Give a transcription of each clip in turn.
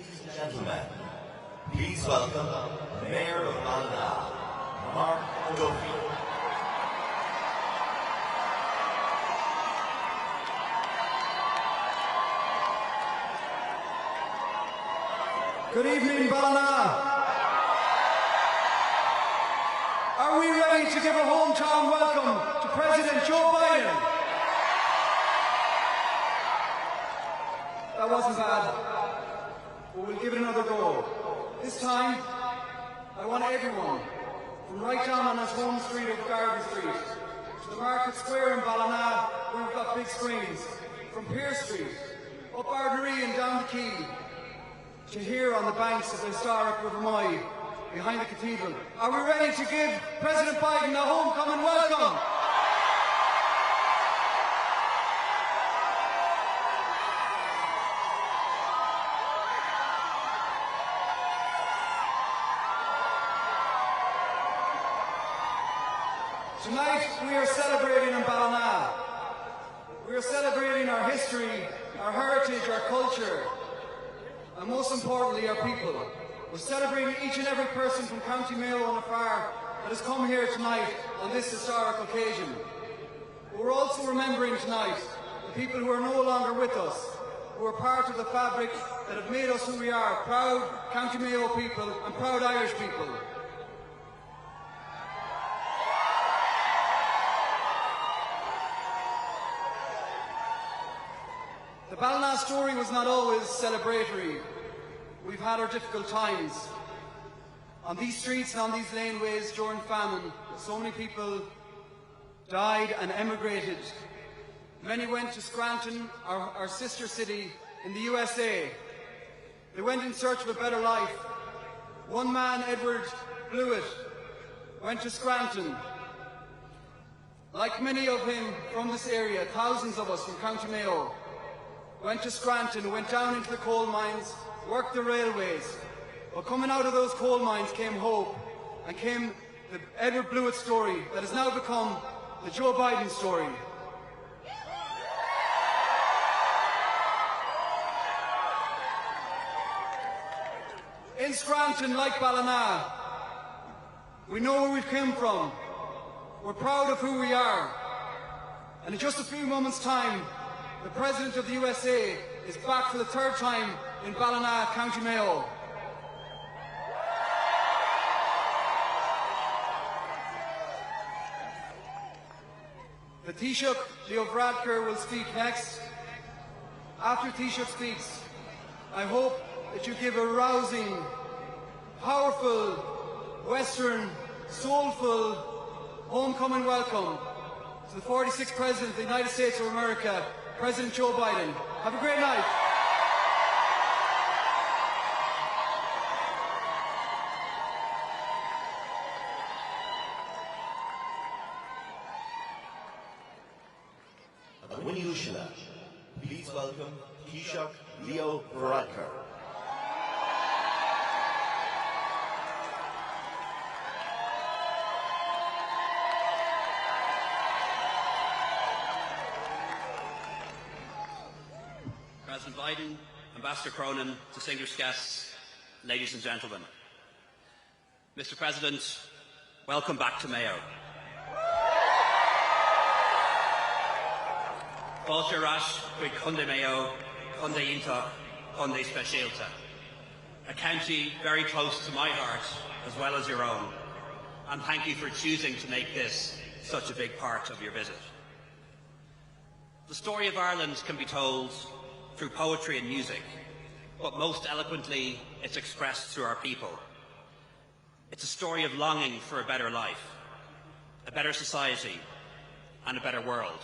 Ladies and gentlemen, please welcome the Mayor of Ballina, Muredach. Good evening, Ballina. Are we ready to give a hometown welcome to President Joe Biden? That wasn't bad, but we'll give it another go. This time, I want everyone, from right down on his home street of Garden Street, to the Market Square in Ballina, where we've got big screens, from Pearse Street, up Ardnaree and down the Quay, to here on the banks of the historic River Moy, behind the Cathedral. Are we ready to give President Biden a homecoming welcome? Tonight we are celebrating in Ballina. We are celebrating our history, our heritage, our culture, and most importantly, our people. We're celebrating each and every person from County Mayo and afar that has come here tonight on this historic occasion. But we're also remembering tonight the people who are no longer with us, who are part of the fabric that have made us who we are, proud County Mayo people and proud Irish people. The Ballina story was not always celebratory. We've had our difficult times. On these streets and on these laneways during famine, so many people died and emigrated. Many went to Scranton, our sister city in the USA. They went in search of a better life. One man, Edward Blewett, went to Scranton. Like many of him from this area, thousands of us from County Mayo, went to Scranton, went down into the coal mines, worked the railways. But coming out of those coal mines came hope, and came the Edward Blewett story that has now become the Joe Biden story. In Scranton, like Ballina, we know where we've come from. We're proud of who we are. And in just a few moments' time, the President of the USA is back for the third time in Ballina, County Mayo. The Taoiseach, Leo Varadkar, will speak next. After Taoiseach speaks, I hope that you give a rousing, powerful, Western, soulful, homecoming welcome to the 46th President of the United States of America, President Joe Biden. Have a great night. Please welcome Taoiseach Leo Varadkar. President Biden, Ambassador Cronin, distinguished guests, ladies and gentlemen. Mr. President, welcome back to Mayo. Fáilte Rash, Quig Conde Mayo, Conde Intach, Conde Specialta. A county very close to my heart, as well as your own. And thank you for choosing to make this such a big part of your visit. The story of Ireland can be told through poetry and music, but most eloquently, it's expressed through our people. It's a story of longing for a better life, a better society, and a better world.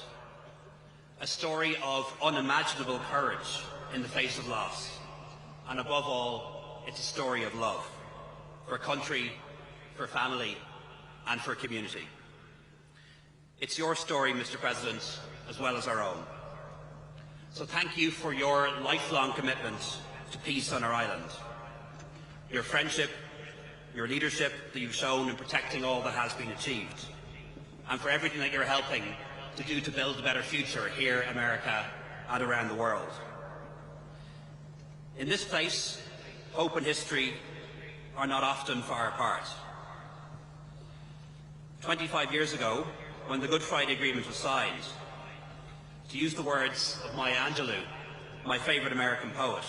A story of unimaginable courage in the face of loss. And above all, it's a story of love for country, for family, and for community. It's your story, Mr. President, as well as our own. So thank you for your lifelong commitment to peace on our island. Your friendship, your leadership that you've shown in protecting all that has been achieved, and for everything that you're helping to do to build a better future here in America and around the world. In this place, hope and history are not often far apart. 25 years ago, when the Good Friday Agreement was signed, to use the words of Maya Angelou, my favourite American poet,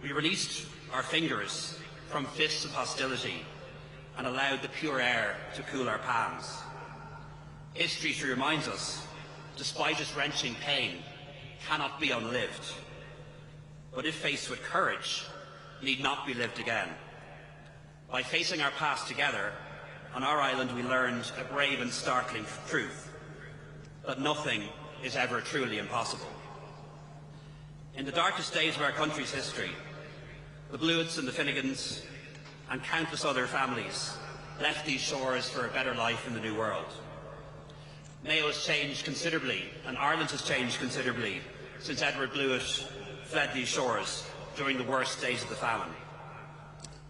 we released our fingers from fists of hostility and allowed the pure air to cool our palms. History reminds us, despite its wrenching pain, cannot be unlived, but if faced with courage, need not be lived again. By facing our past together, on our island we learned a brave and startling truth, that nothing is ever truly impossible. In the darkest days of our country's history, the Blewitts and the Finnegans and countless other families left these shores for a better life in the New World. Mayo has changed considerably, and Ireland has changed considerably since Edward Blewett fled these shores during the worst days of the famine.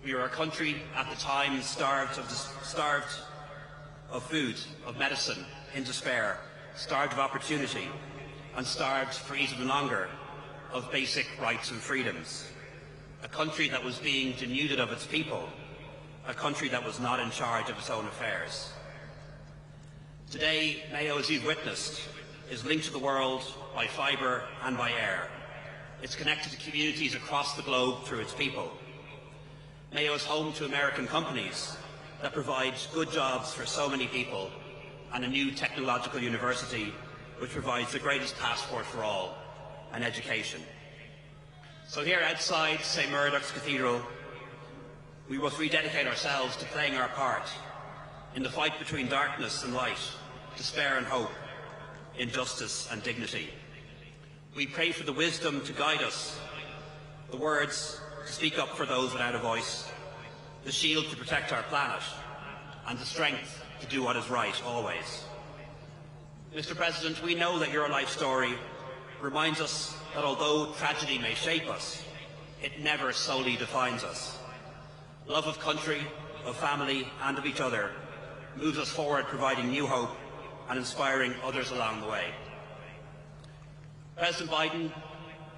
We were a country at the time starved of food, of medicine, in despair, starved of opportunity, and starved for even longer of basic rights and freedoms. A country that was being denuded of its people, a country that was not in charge of its own affairs. Today, Mayo, as you've witnessed, is linked to the world by fibre and by air. It's connected to communities across the globe through its people. Mayo is home to American companies that provide good jobs for so many people, and a new technological university which provides the greatest passport for all, an education. So here outside St. Muredach's Cathedral, we must rededicate ourselves to playing our part in the fight between darkness and light, despair and hope, injustice and dignity. We pray for the wisdom to guide us, the words to speak up for those without a voice, the shield to protect our planet, and the strength to do what is right always. Mr. President, we know that your life story reminds us that although tragedy may shape us, it never solely defines us. Love of country, of family and of each other moves us forward, providing new hope and inspiring others along the way. President Biden,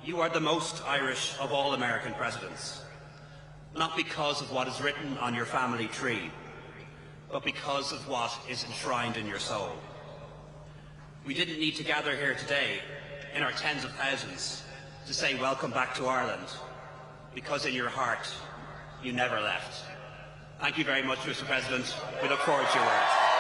you are the most Irish of all American presidents, not because of what is written on your family tree, but because of what is enshrined in your soul. We didn't need to gather here today in our tens of thousands to say welcome back to Ireland, because in your heart you never left. Thank you very much, Mr. President. We look forward to your words.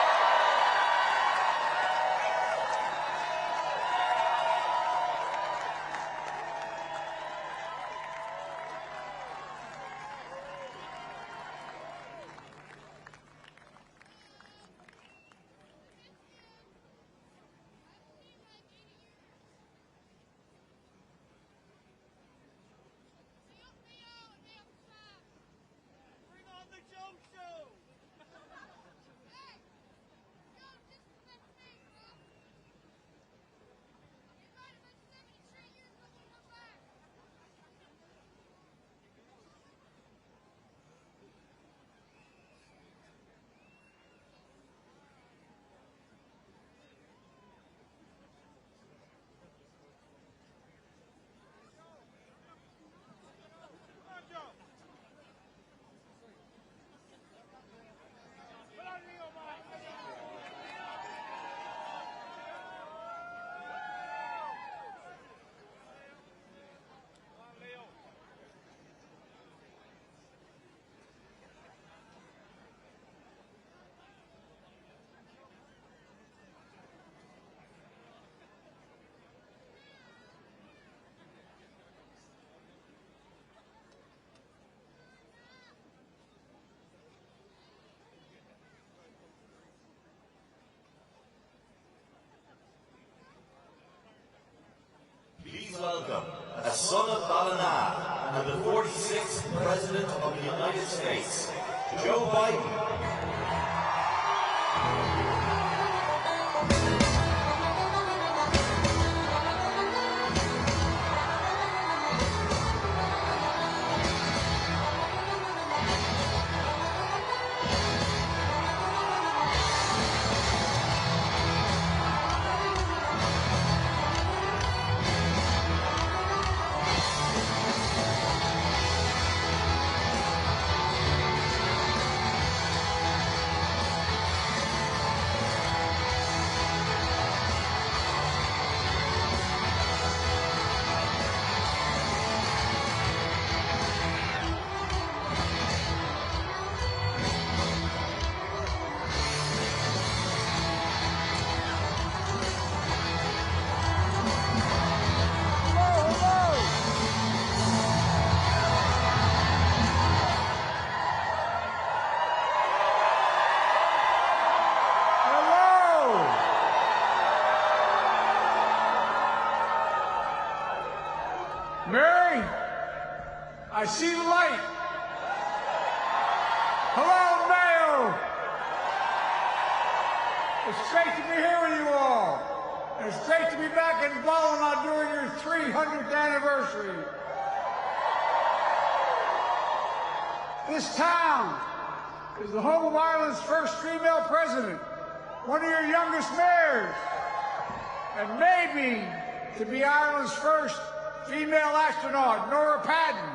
Please welcome, a son of Ballina and the 46th President of the United States, Joe Biden. Mary, I see the light. Hello, Mayo. It's great to be here with you all. And it's great to be back in Ballina during your 300th anniversary. This town is the home of Ireland's first female president, one of your youngest mayors, and maybe to be Ireland's first female astronaut, Nora Patton.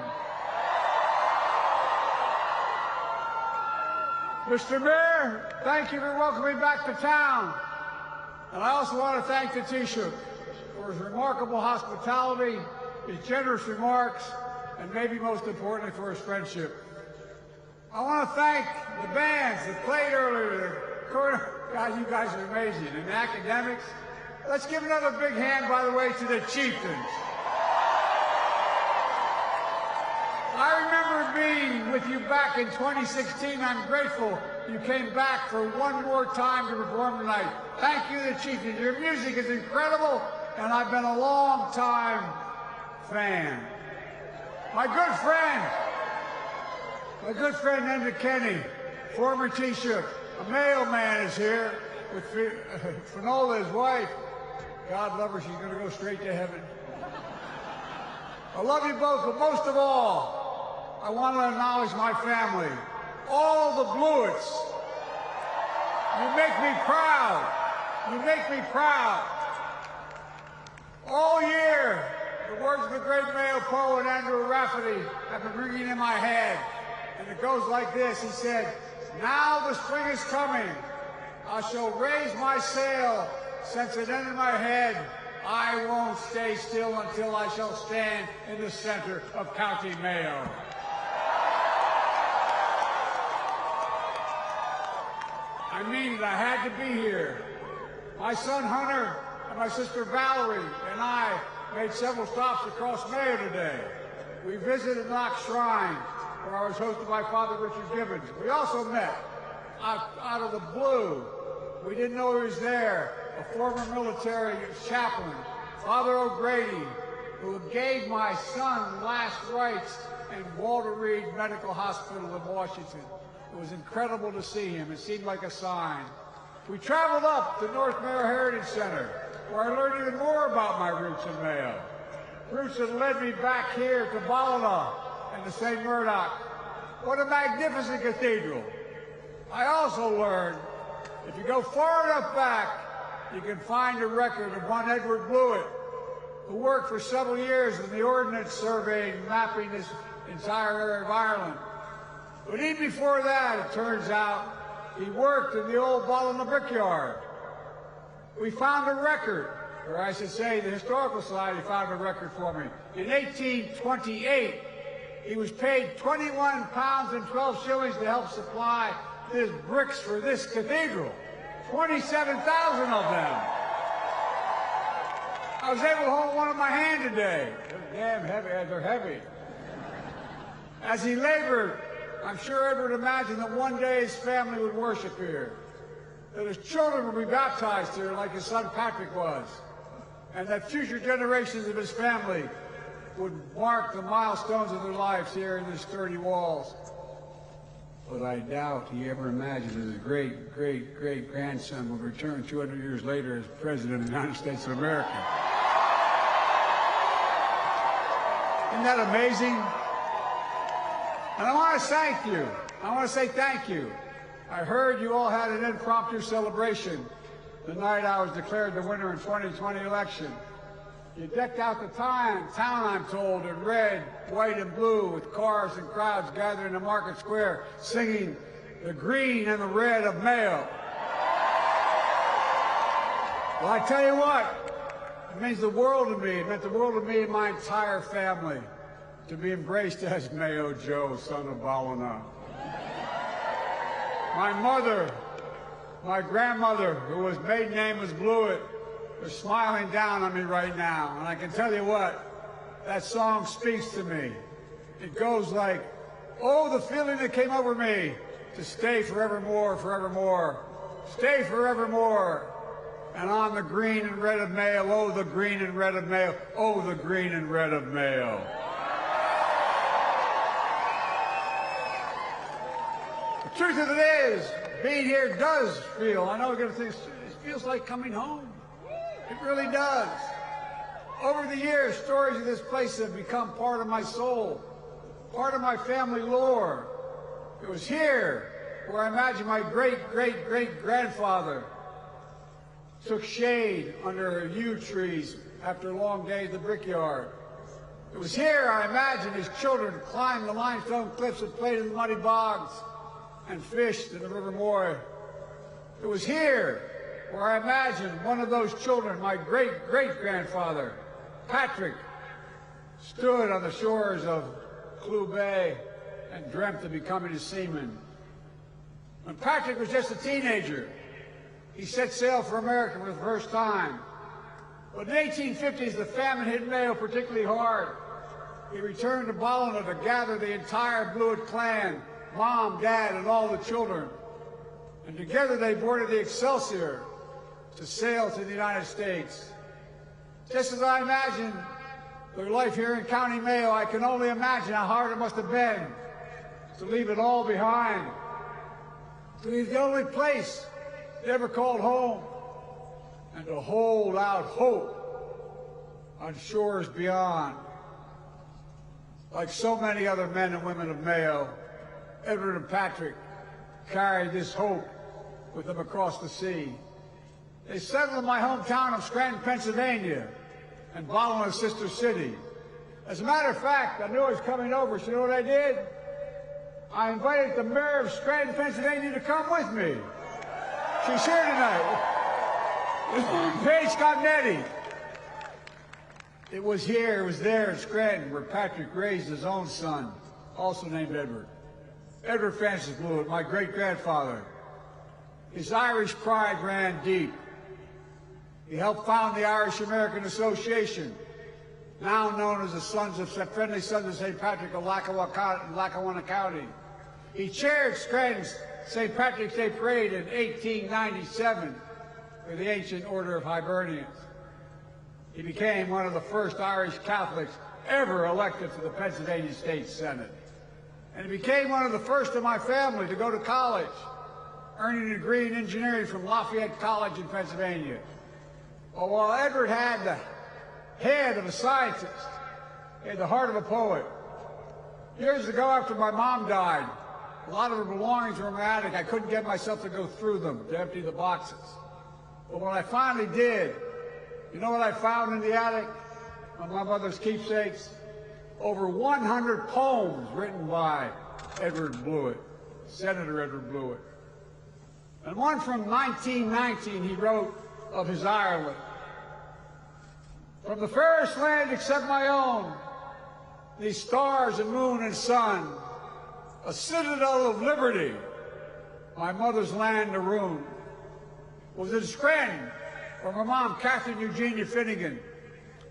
Mr. Mayor, thank you for welcoming me back to town. And I also want to thank the Taoiseach for his remarkable hospitality, his generous remarks, and maybe most importantly for his friendship. I want to thank the bands that played earlier. God, you guys are amazing. And the academics. Let's give another big hand, by the way, to the chieftains. I remember being with you back in 2016. I'm grateful you came back for one more time to perform tonight. Thank you, the chieftains. Your music is incredible, and I've been a long-time fan. My good friend Enda Kenny, former Taoiseach, a mailman, is here with Finola, his wife. God love her, she's going to go straight to heaven. I love you both, but most of all, I want to acknowledge my family, all the Blewitts. You make me proud. You make me proud. All year, the words of the great Mayo poet Andrew Rafferty have been ringing in my head. And it goes like this. He said, "Now the spring is coming. I shall raise my sail. Since it entered my head, I won't stay still until I shall stand in the center of County Mayo." I mean it. I had to be here. My son Hunter and my sister Valerie and I made several stops across Mayo today. We visited Knox Shrine, where I was hosted by Father Richard Gibbons. We also met, out of the blue, we didn't know he was there, a former military chaplain, Father O'Grady, who gave my son last rites in Walter Reed Medical Hospital in Washington. It was incredible to see him. It seemed like a sign. We traveled up to North Mayo Heritage Center, where I learned even more about my roots in Mayo. Roots that led me back here to Ballina and to St. Muredach. What a magnificent cathedral. I also learned, if you go far enough back, you can find a record of one Edward Blewett, who worked for several years in the Ordnance Survey, mapping this entire area of Ireland. But even before that, it turns out, he worked in the old Ballina brickyard. We found a record, or I should say the Historical Society found a record for me. In 1828, he was paid 21 pounds and 12 shillings to help supply this bricks for this cathedral. 27,000 of them. I was able to hold one in my hand today. They're damn heavy, they're heavy. As he labored, I'm sure Edward imagined that one day his family would worship here, that his children would be baptized here like his son Patrick was, and that future generations of his family would mark the milestones of their lives here in these sturdy walls. But I doubt he ever imagined that his great-great-great-grandson would return 200 years later as President of the United States of America. Isn't that amazing? And I want to thank you. I want to say thank you. I heard you all had an impromptu celebration the night I was declared the winner in 2020 election. You decked out the town, I'm told, in red, white, and blue, with cars and crowds gathering in the market square, singing the green and the red of Mayo. Well, I tell you what, it means the world to me. It meant the world to me and my entire family to be embraced as Mayo Joe, son of Ballina. My mother, my grandmother, whose maiden name was Blewett, are smiling down on me right now. And I can tell you what, that song speaks to me. It goes like, oh, the feeling that came over me to stay forevermore, forevermore. Stay forevermore. and on the green and red of Mayo, oh, the green and red of Mayo, oh, the green and red of Mayo. The truth of it is, being here does feel, I know we're going to think, it feels like coming home. It really does. Over the years, stories of this place have become part of my soul, part of my family lore. It was here where I imagine my great-great-great-grandfather took shade under yew trees after long days at the brickyard. It was here I imagine his children climbed the limestone cliffs and played in the muddy bogs and fished in the River Moy. It was here where I imagine one of those children, my great-great-grandfather, Patrick, stood on the shores of Clew Bay and dreamt of becoming a seaman. When Patrick was just a teenager, he set sail for America for the first time. But in the 1850s, the famine hit Mayo particularly hard. He returned to Ballina to gather the entire Blewett clan, Mom, Dad, and all the children. And together they boarded the Excelsior to sail to the United States. Just as I imagine their life here in County Mayo, I can only imagine how hard it must have been to leave it all behind, to leave the only place they ever called home, and to hold out hope on shores beyond. Like so many other men and women of Mayo, Edward and Patrick carried this hope with them across the sea. They settled in my hometown of Scranton, Pennsylvania, and Ballina's sister city. As a matter of fact, I knew I was coming over, so you know what I did? I invited the mayor of Scranton, Pennsylvania to come with me. She's here tonight. Paige Scotnetti. It was there in Scranton where Patrick raised his own son, also named Edward. Edward Francis Blewett, my great-grandfather. His Irish pride ran deep. He helped found the Irish American Association, now known as the Friendly Sons of St. Patrick of Lackawanna County. He chaired Scranton's St. Patrick's Day Parade in 1897 for the Ancient Order of Hibernians. He became one of the first Irish Catholics ever elected to the Pennsylvania State Senate. And he became one of the first in my family to go to college, earning a degree in engineering from Lafayette College in Pennsylvania. Well, while Edward had the head of a scientist, he had the heart of a poet. Years ago, after my mom died, a lot of her belongings were in my attic. I couldn't get myself to go through them, to empty the boxes. But when I finally did, you know what I found in the attic? Of my mother's keepsakes? Over 100 poems written by Edward Blewett, Senator Edward Blewett. And one from 1919 he wrote of his Ireland. From the fairest land except my own, these stars and moon and sun, a citadel of liberty, my mother's land to ruin. Was in Scranton, where my mom, Catherine Eugenia Finnegan,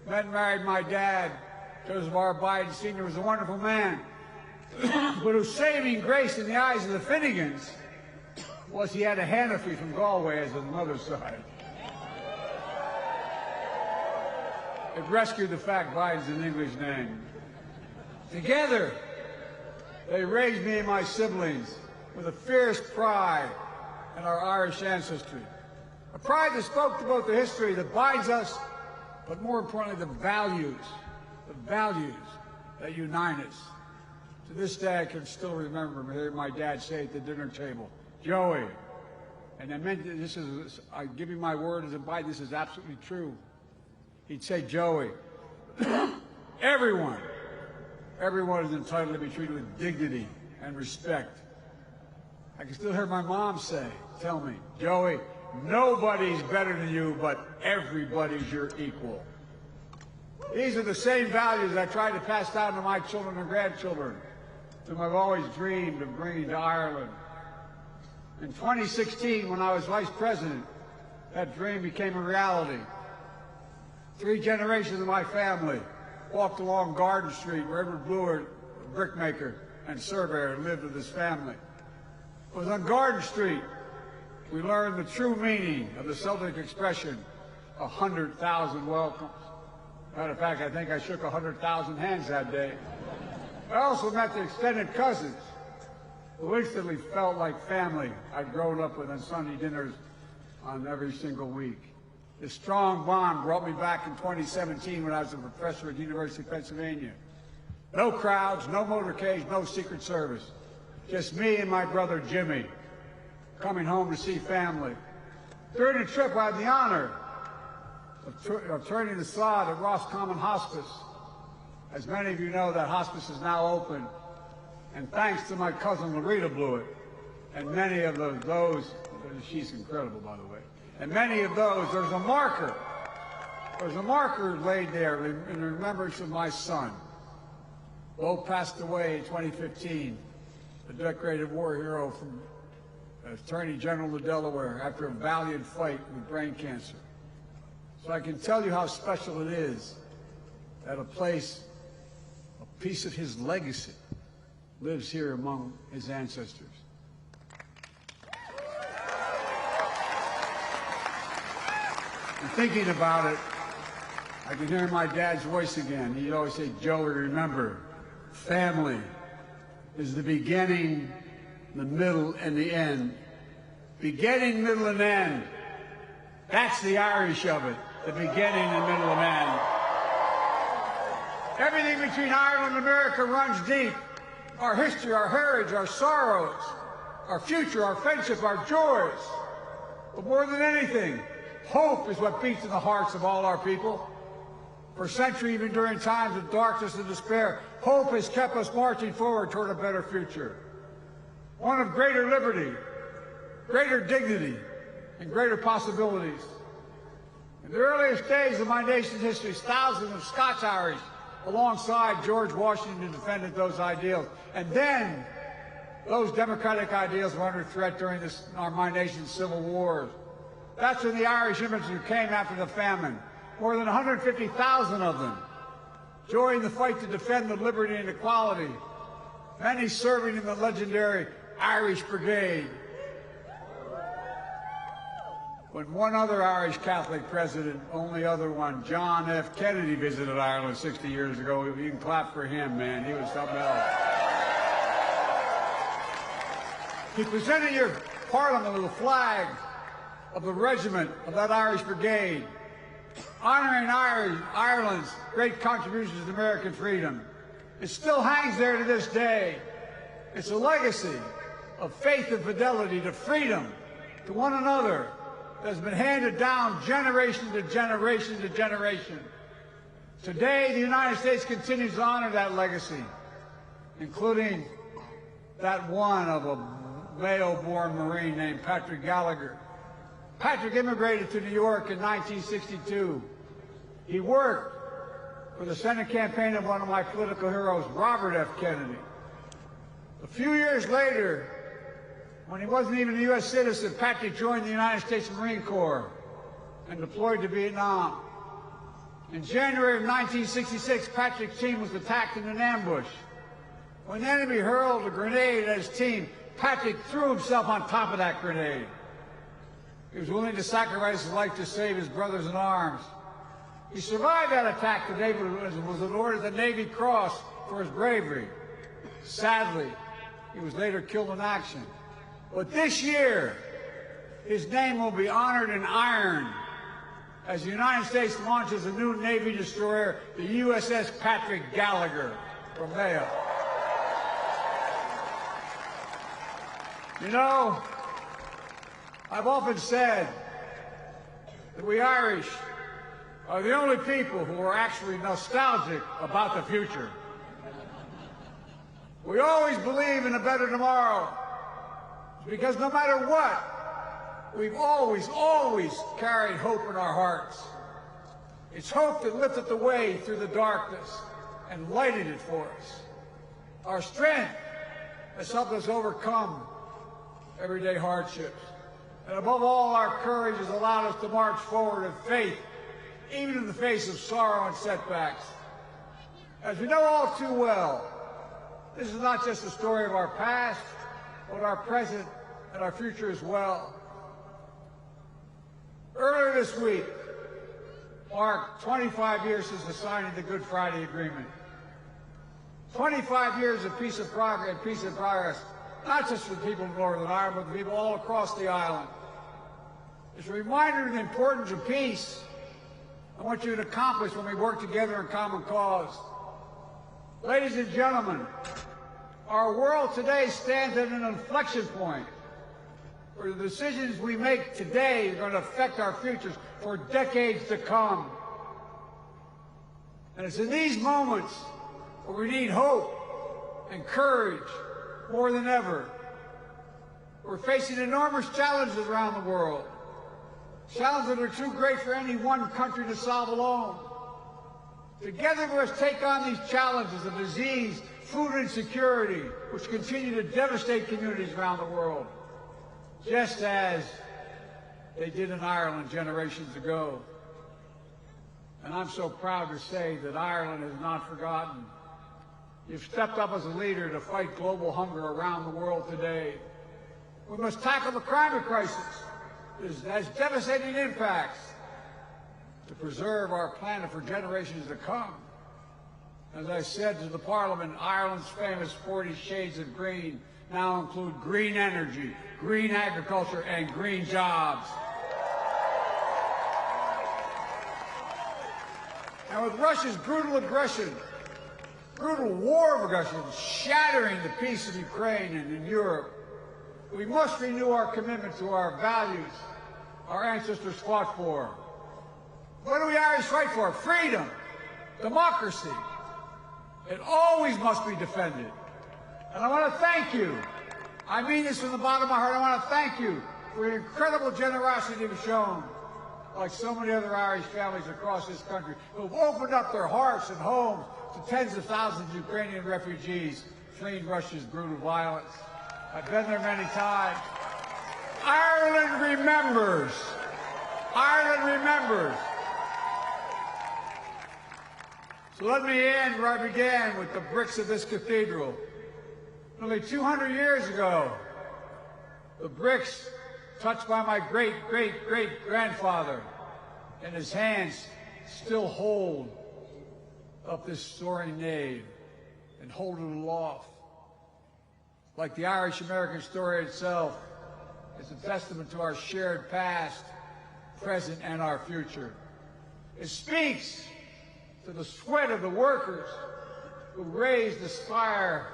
met and married my dad. Joseph R. Biden Sr. was a wonderful man, but whose saving grace in the eyes of the Finnegans was he had a Hannafy from Galway as his mother's side. It rescued the fact Biden's an English name. Together, they raised me and my siblings with a fierce pride in our Irish ancestry. A pride that spoke to both the history that binds us, but more importantly, the values that unite us. To this day, I can still remember hearing my dad say at the dinner table, Joey, and I meant this is, I give you my word as a Biden, this is absolutely true. He'd say, Joey, everyone is entitled to be treated with dignity and respect. I can still hear my mom tell me, Joey, nobody's better than you, but everybody's your equal. These are the same values I try to pass down to my children and grandchildren, whom I've always dreamed of bringing to Ireland. In 2016, when I was vice president, that dream became a reality. 3 generations of my family walked along Garden Street where Edward Blewett, a brickmaker and surveyor, lived with his family. It was on Garden Street we learned the true meaning of the Celtic expression, 100,000 welcomes. Matter of fact, I think I shook 100,000 hands that day. I also met the extended cousins, who instantly felt like family I'd grown up with on Sunday dinners on every single week. This strong bond brought me back in 2017 when I was a professor at the University of Pennsylvania. No crowds, no motorcades, no Secret Service. Just me and my brother Jimmy coming home to see family. During the trip, I had the honor of turning the sod at Roscommon Hospice. As many of you know, that hospice is now open. And thanks to my cousin Loretta Blewett, and many of those, she's incredible, by the way, and many of those, there's a marker laid there in remembrance of my son. Bo passed away in 2015, a decorated war hero from Attorney General of Delaware after a valiant fight with brain cancer. So I can tell you how special it is that a piece of his legacy lives here among his ancestors. And thinking about it, I can hear my dad's voice again. He'd always say, "Joey, remember, family is the beginning, the middle, and the end." Beginning, middle, and end. That's the Irish of it, the beginning, the middle, and end. Everything between Ireland and America runs deep. Our history, our heritage, our sorrows, our future, our friendship, our joys. But more than anything, hope is what beats in the hearts of all our people. For centuries, even during times of darkness and despair, hope has kept us marching forward toward a better future. One of greater liberty, greater dignity, and greater possibilities. In the earliest days of my nation's history, thousands of Scots-Irish alongside George Washington defended those ideals. And then those democratic ideals were under threat during my nation's civil wars. That's when the Irish immigrants who came after the famine, more than 150,000 of them, joined the fight to defend the liberty and equality, many serving in the legendary Irish Brigade. When one other Irish Catholic president, only other one, John F. Kennedy, visited Ireland 60 years ago, you can clap for him, man. He was something else. He presented your Parliament with a flag of the regiment of that Irish Brigade, honoring Ireland's great contributions to American freedom. It still hangs there to this day. It's a legacy of faith and fidelity to freedom, to one another, that has been handed down generation to generation to generation. Today, the United States continues to honor that legacy, including that one of a Mayo-born Marine named Patrick Gallagher. Patrick immigrated to New York in 1962. He worked for the Senate campaign of one of my political heroes, Robert F. Kennedy. A few years later, when he wasn't even a U.S. citizen, Patrick joined the United States Marine Corps and deployed to Vietnam. In January of 1966, Patrick's team was attacked in an ambush. When the enemy hurled a grenade at his team, Patrick threw himself on top of that grenade. He was willing to sacrifice his life to save his brothers in arms. He survived that attack today, but was awarded the Navy Cross for his bravery. Sadly, he was later killed in action. But this year, his name will be honored in iron as the United States launches a new Navy destroyer, the USS Patrick Gallagher from Mayo. You know, I've often said that we Irish are the only people who are actually nostalgic about the future. We always believe in a better tomorrow, because no matter what, we've always carried hope in our hearts. It's hope that lifted the way through the darkness and lighted it for us. Our strength has helped us overcome everyday hardships. And above all, our courage has allowed us to march forward in faith, even in the face of sorrow and setbacks. As we know all too well, this is not just a story of our past, but our present and our future as well. Earlier this week marked 25 years since the signing of the Good Friday Agreement. 25 years of peace and progress, not just for the people of Northern Ireland, but the people all across the island. It's a reminder of the importance of peace and what you can accomplish when we work together in common cause. Ladies and gentlemen, our world today stands at an inflection point where the decisions we make today are going to affect our futures for decades to come. And it's in these moments where we need hope and courage more than ever. We're facing enormous challenges around the world, challenges that are too great for any one country to solve alone. Together we must take on these challenges of disease, food insecurity, which continue to devastate communities around the world, just as they did in Ireland generations ago. And I'm so proud to say that Ireland has not forgotten. You've stepped up as a leader to fight global hunger around the world today. We must tackle the climate crisis. It has devastating impacts to preserve our planet for generations to come. As I said to the Parliament, Ireland's famous 40 shades of green now include green energy, green agriculture, and green jobs. And with Russia's brutal war of aggression, shattering the peace of Ukraine and in Europe, we must renew our commitment to our values our ancestors fought for. What do we Irish fight for? Freedom, democracy. It always must be defended. And I want to thank you. I mean this from the bottom of my heart. I want to thank you for your incredible generosity you've shown, like so many other Irish families across this country who've opened up their hearts and homes to tens of thousands of Ukrainian refugees fleeing Russia's brutal violence. I've been there many times. Ireland remembers. Ireland remembers. So let me end where I began, with the bricks of this cathedral. Nearly 200 years ago, the bricks touched by my great-great-great-grandfather, and his hands still hold up this soaring nave and hold it aloft. Like the Irish-American story itself, it's a testament to our shared past, present, and our future. It speaks to the sweat of the workers who raised the spire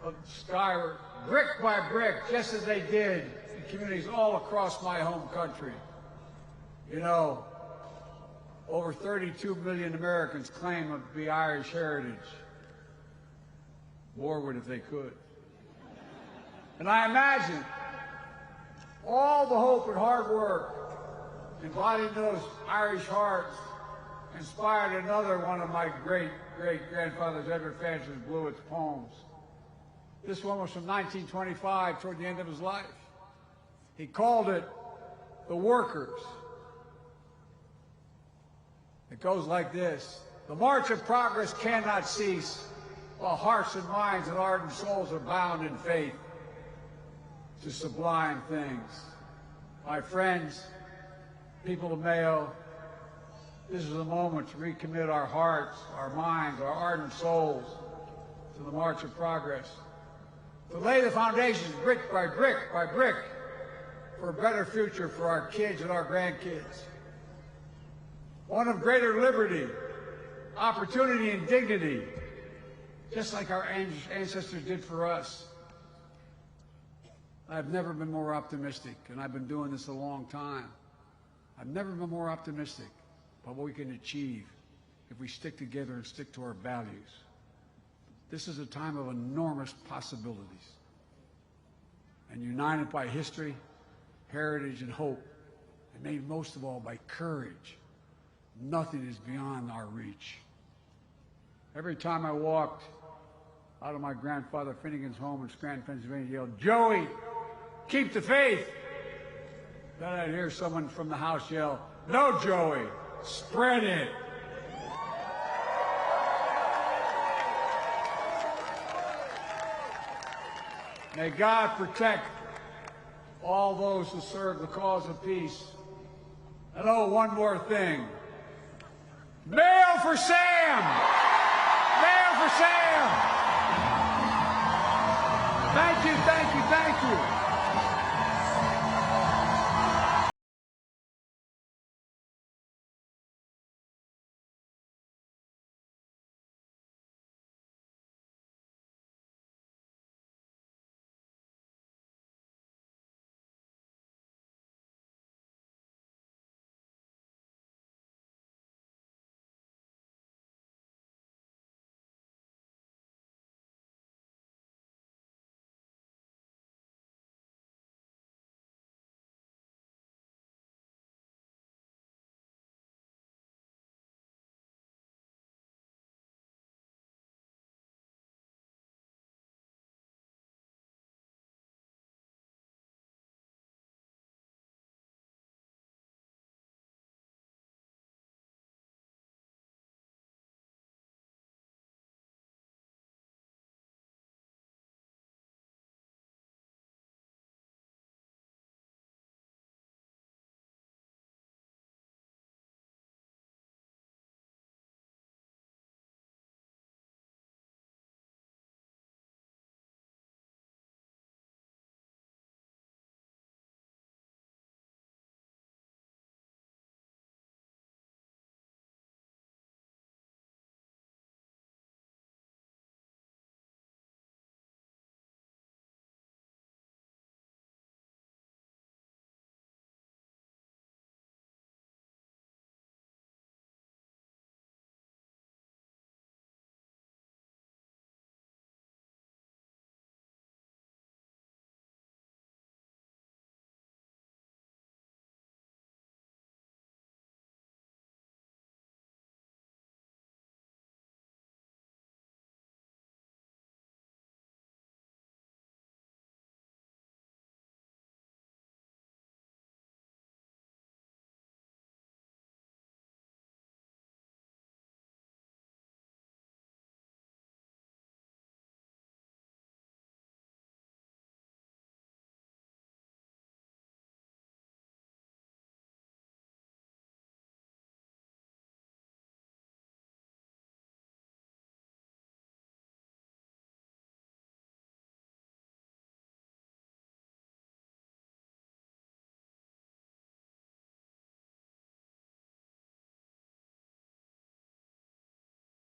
of skyward, brick by brick, just as they did in communities all across my home country. You know, over 32 million Americans claim to be Irish heritage. More would if they could. And I imagine all the hope and hard work embodied in those Irish hearts inspired another one of my great-great-grandfathers, Edward Francis Blewett's poems. This one was from 1925, toward the end of his life. He called it The Workers. It goes like this: the march of progress cannot cease while hearts and minds and ardent souls are bound in faith to sublime things. My friends, people of Mayo, this is a moment to recommit our hearts, our minds, our ardent souls to the march of progress, to lay the foundations brick by brick by brick for a better future for our kids and our grandkids. One of greater liberty, opportunity, and dignity, just like our ancestors did for us. I've never been more optimistic, and I've been doing this a long time. I've never been more optimistic about what we can achieve if we stick together and stick to our values. This is a time of enormous possibilities. And united by history, heritage, and hope, and made most of all by courage, nothing is beyond our reach. Every time I walked out of my grandfather Finnegan's home in Scranton, Pennsylvania, he yelled, "Joey, keep the faith." Then I'd hear someone from the house yell, "No, Joey, spread it." May God protect all those who serve the cause of peace And oh, one more thing. Mail for Sam! Mail for Sam! Thank you, thank you, thank you.